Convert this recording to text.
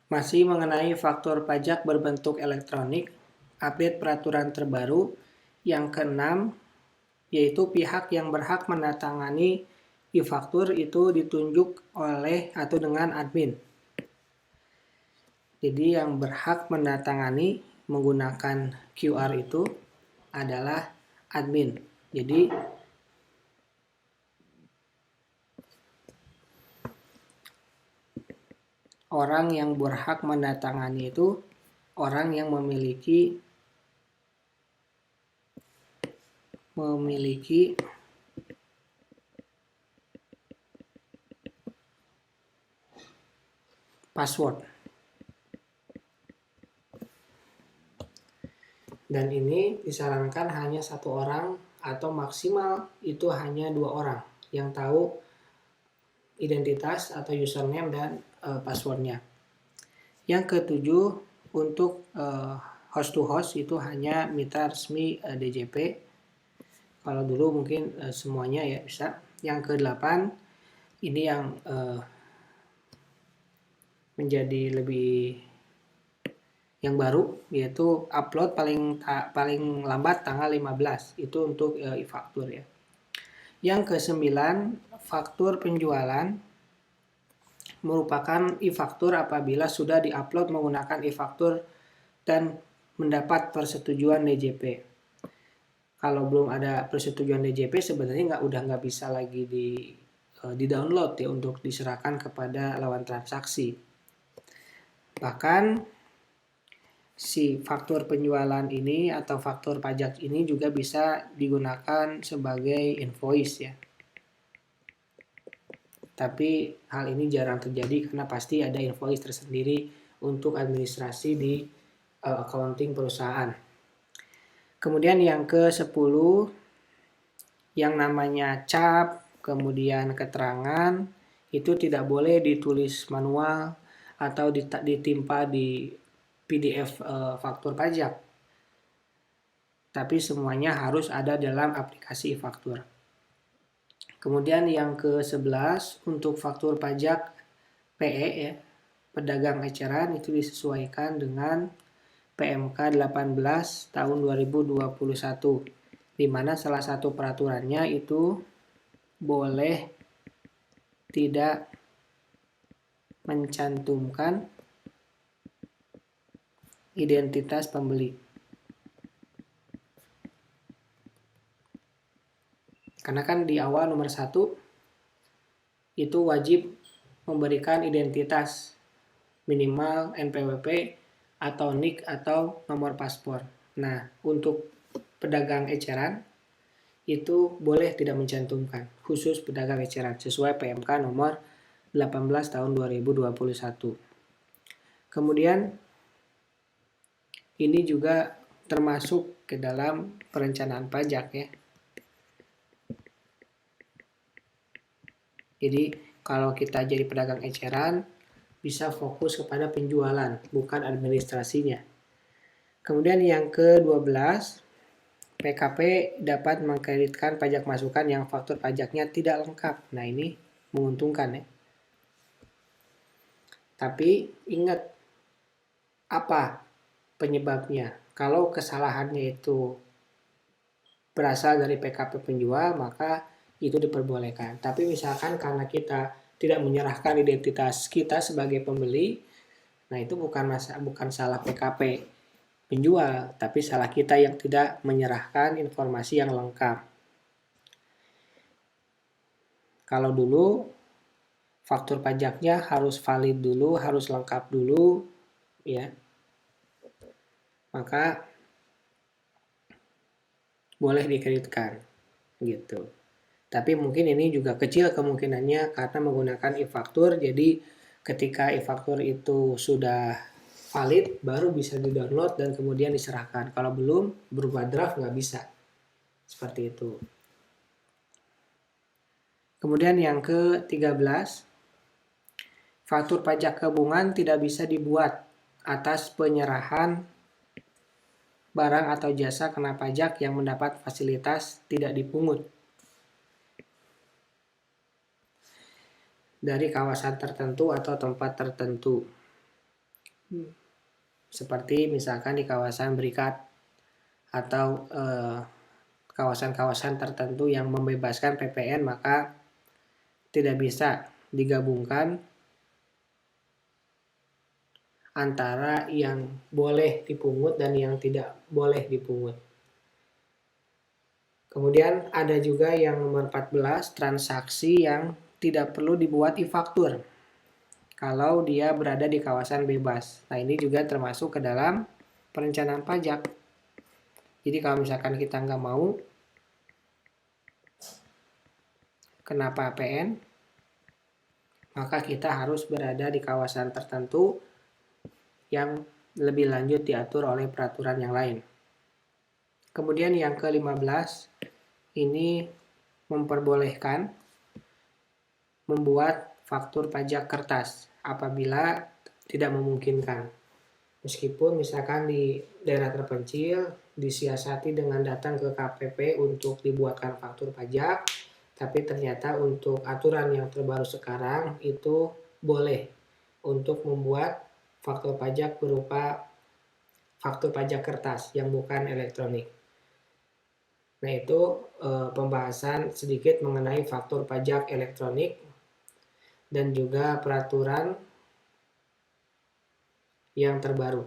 Masih mengenai faktur pajak berbentuk elektronik, update peraturan terbaru yang keenam, yaitu pihak yang berhak menandatangani e-faktur itu ditunjuk oleh atau dengan admin. Jadi yang berhak menandatangani menggunakan QR itu adalah admin. Jadi orang yang berhak menandatangani itu orang yang memiliki password. Dan ini disarankan hanya satu orang atau maksimal itu hanya 2 orang yang tahu identitas atau username dan passwordnya. Yang ketujuh, untuk host to host itu hanya mitra resmi DJP. Kalau dulu mungkin semuanya ya bisa. Yang kedelapan, ini yang menjadi lebih yang baru, yaitu upload paling lambat tanggal 15 itu untuk e-faktur ya. Yang kesembilan, faktur penjualan merupakan e-faktur apabila sudah diupload menggunakan e-faktur dan mendapat persetujuan DJP. Kalau belum ada persetujuan DJP sebenarnya udah nggak bisa lagi di download ya untuk diserahkan kepada lawan transaksi. Bahkan si faktur penjualan ini atau faktur pajak ini juga bisa digunakan sebagai invoice ya. Tapi hal ini jarang terjadi karena pasti ada invoice tersendiri untuk administrasi di accounting perusahaan. Kemudian yang ke-10, yang namanya cap, kemudian keterangan, itu tidak boleh ditulis manual atau ditimpa di PDF faktur pajak. Tapi semuanya harus ada dalam aplikasi e-faktur. Kemudian yang ke-11, untuk faktur pajak PE ya, pedagang eceran itu disesuaikan dengan PMK 18 tahun 2021, di mana salah satu peraturannya itu boleh tidak mencantumkan identitas pembeli. Karena kan di awal nomor 1 itu wajib memberikan identitas minimal NPWP atau NIK atau nomor paspor. Nah, untuk pedagang eceran itu boleh tidak mencantumkan, khusus pedagang eceran sesuai PMK nomor 18 tahun 2021. Kemudian ini juga termasuk ke dalam perencanaan pajak ya. Jadi kalau kita jadi pedagang eceran bisa fokus kepada penjualan, bukan administrasinya. Kemudian yang ke-12, PKP dapat mengkreditkan pajak masukan yang faktur pajaknya tidak lengkap. Nah ini menguntungkan ya. Tapi ingat apa penyebabnya. Kalau kesalahannya itu berasal dari PKP penjual, maka itu diperbolehkan. Tapi misalkan karena kita tidak menyerahkan identitas kita sebagai pembeli, nah itu bukan salah PKP penjual, tapi salah kita yang tidak menyerahkan informasi yang lengkap. Kalau dulu faktur pajaknya harus valid dulu, harus lengkap dulu, ya, maka boleh dikreditkan, gitu. Tapi mungkin ini juga kecil kemungkinannya karena menggunakan e-faktur, jadi ketika e-faktur itu sudah valid, baru bisa di-download dan kemudian diserahkan. Kalau belum, berupa draft nggak bisa. Seperti itu. Kemudian yang ke-13, faktur pajak gabungan tidak bisa dibuat atas penyerahan barang atau jasa kena pajak yang mendapat fasilitas tidak dipungut dari kawasan tertentu atau tempat tertentu. Seperti misalkan di kawasan berikat atau kawasan-kawasan tertentu yang membebaskan PPN, maka tidak bisa digabungkan antara yang boleh dipungut dan yang tidak boleh dipungut. Kemudian ada juga yang nomor 14, transaksi yang tidak perlu dibuat e-faktur kalau dia berada di kawasan bebas. Nah, ini juga termasuk ke dalam perencanaan pajak. Jadi kalau misalkan kita nggak mau kena PPN, maka kita harus berada di kawasan tertentu yang lebih lanjut diatur oleh peraturan yang lain. Kemudian yang ke-15, ini memperbolehkan membuat faktur pajak kertas apabila tidak memungkinkan. Meskipun misalkan di daerah terpencil disiasati dengan datang ke KPP untuk dibuatkan faktur pajak, tapi ternyata untuk aturan yang terbaru sekarang itu boleh untuk membuat faktur pajak berupa faktur pajak kertas yang bukan elektronik. Nah, itu pembahasan sedikit mengenai faktur pajak elektronik dan juga peraturan yang terbaru.